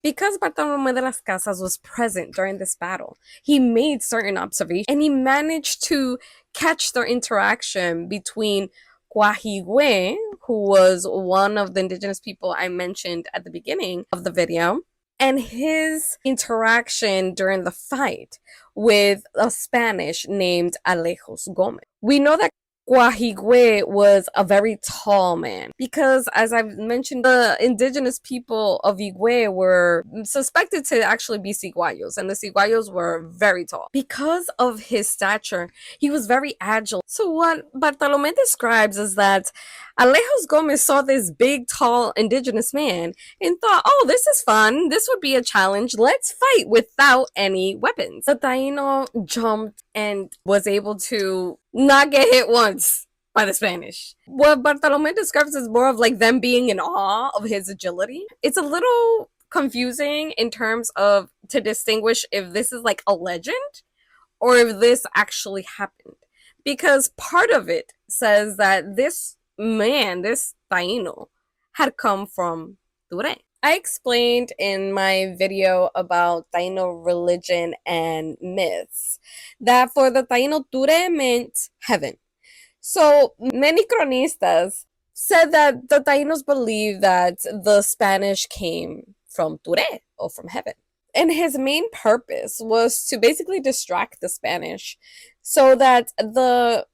Because Bartolomé de las Casas was present during this battle, he made certain observations and he managed to catch their interaction between Guahigüe, who was one of the indigenous people I mentioned at the beginning of the video, and his interaction during the fight with a Spanish named Alejos Gomez. We know that Guahigüe was a very tall man because, as I've mentioned, the indigenous people of Higuey were suspected to actually be Ciguayos, and the Ciguayos were very tall. Because of his stature, he was very agile. So what Bartolomé describes is that Alejos Gomez saw this big, tall indigenous man and thought, oh, this is fun. This would be a challenge. Let's fight without any weapons. The Taino jumped and was able to not get hit once by the Spanish. What Bartolomé describes is more of like them being in awe of his agility. It's a little confusing in terms of to distinguish if this is like a legend or if this actually happened. Because part of it says that this man, this Taino, had come from Ture. I explained in my video about Taino religion and myths that for the Taino, Ture meant heaven. So many cronistas said that the Tainos believed that the Spanish came from Ture or from heaven. And his main purpose was to basically distract the Spanish so that the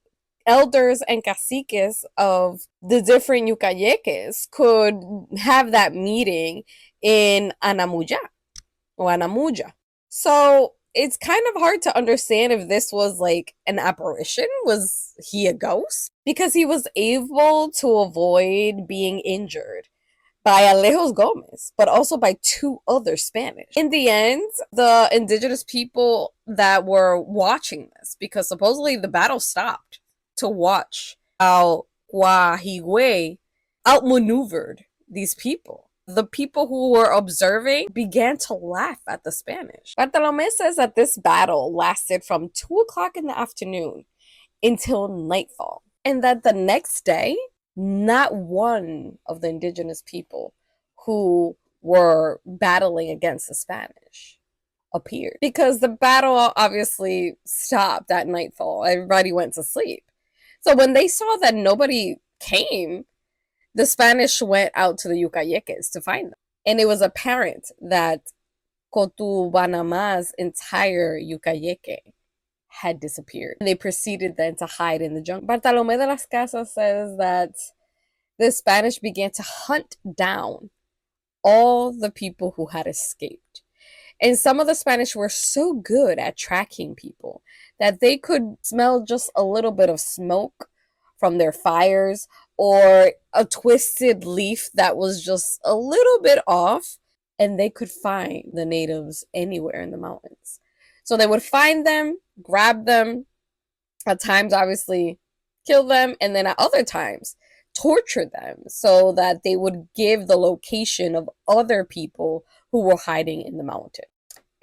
elders and caciques of the different yucayeques could have that meeting in Anamuja or Anamuja. So it's kind of hard to understand if this was like an apparition. Was he a ghost? Because he was able to avoid being injured by Alejos Gomez, but also by two other Spanish. In the end, the indigenous people that were watching this, because supposedly the battle stopped to watch how Guahigüe outmaneuvered these people. The people who were observing began to laugh at the Spanish. Bartolomé says that this battle lasted from 2 o'clock in the afternoon until nightfall, and that the next day, not one of the indigenous people who were battling against the Spanish appeared because the battle obviously stopped at nightfall. Everybody went to sleep. So when they saw that nobody came, the Spanish went out to the Yucayeques to find them. And it was apparent that COTUBANAMA's entire Yucayeque had disappeared. They proceeded then to hide in the jungle. Bartolomé de las Casas says that the Spanish began to hunt down all the people who had escaped. And some of the Spanish were so good at tracking people that they could smell just a little bit of smoke from their fires or a twisted leaf that was just a little bit off, and they could find the natives anywhere in the mountains. So they would find them, grab them, at times obviously kill them, and then at other times torture them so that they would give the location of other people who were hiding in the mountain.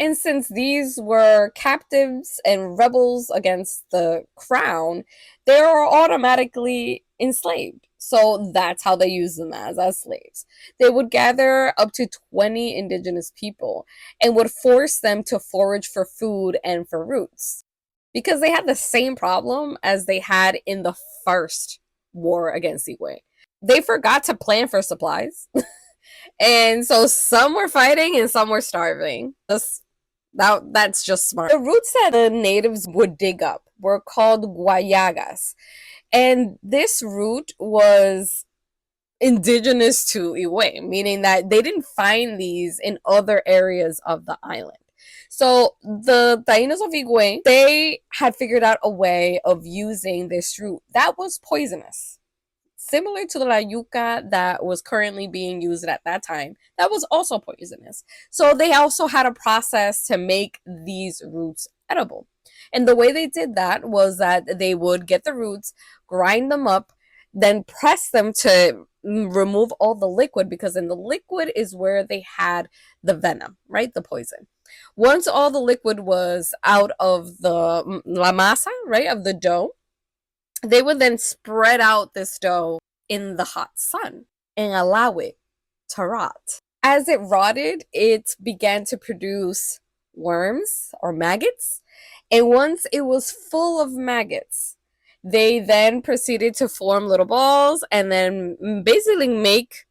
And since these were captives and rebels against the crown, they were automatically enslaved. So that's how they used them as slaves. They would gather up to 20 indigenous people and would force them to forage for food and for roots. Because they had the same problem as they had in the first war against Higuey. They forgot to plan for supplies. And so some were fighting and some were starving. That's just smart. The roots that the natives would dig up were called guayagas. And this root was indigenous to Higuey, meaning that they didn't find these in other areas of the island. So the Tainos of Higuey, they had figured out a way of using this root that was poisonous. Similar to the la yuca that was currently being used at that time, that was also poisonous. So they also had a process to make these roots edible. And the way they did that was that they would get the roots, grind them up, then press them to remove all the liquid, because in the liquid is where they had the venom, right? The poison. Once all the liquid was out of the la masa, right, of the dough, they would then spread out this dough in the hot sun and allow it to rot. As it rotted, it began to produce worms or maggots. And once it was full of maggots, they then proceeded to form little balls and then basically make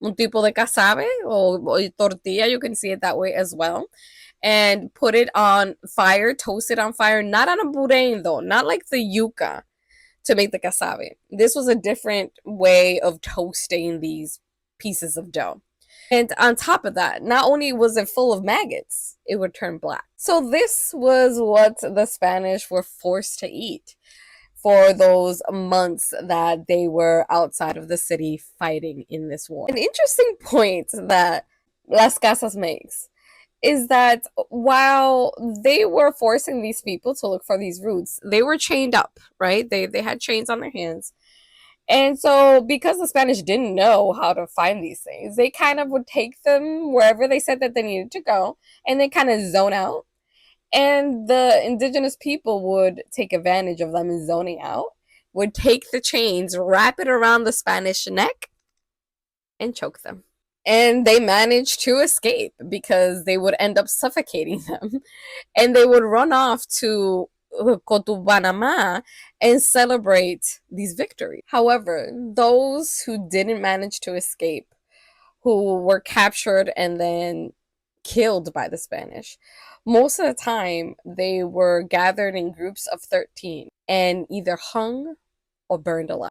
un tipo de casabe or tortilla. You can see it that way as well. And put it on fire, toast it on fire, not on a burén though, not like the yuca to make the casabe. This was a different way of toasting these pieces of dough. And on top of that, not only was it full of maggots, it would turn black. So this was what the Spanish were forced to eat for those months that they were outside of the city fighting in this war. An interesting point that Las Casas makes is that while they were forcing these people to look for these roots, they were chained up, right? They had chains on their hands. And so, because the Spanish didn't know how to find these things, they kind of would take them wherever they said that they needed to go, and they kind of zone out. And the indigenous people would take advantage of them zoning out, would take the chains, wrap it around the Spanish neck, and choke them. And they managed to escape because they would end up suffocating them. And they would run off to COTUBANAMA and celebrate these victories. However, those who didn't manage to escape, who were captured and then killed by the Spanish, most of the time they were gathered in groups of 13 and either hung or burned alive.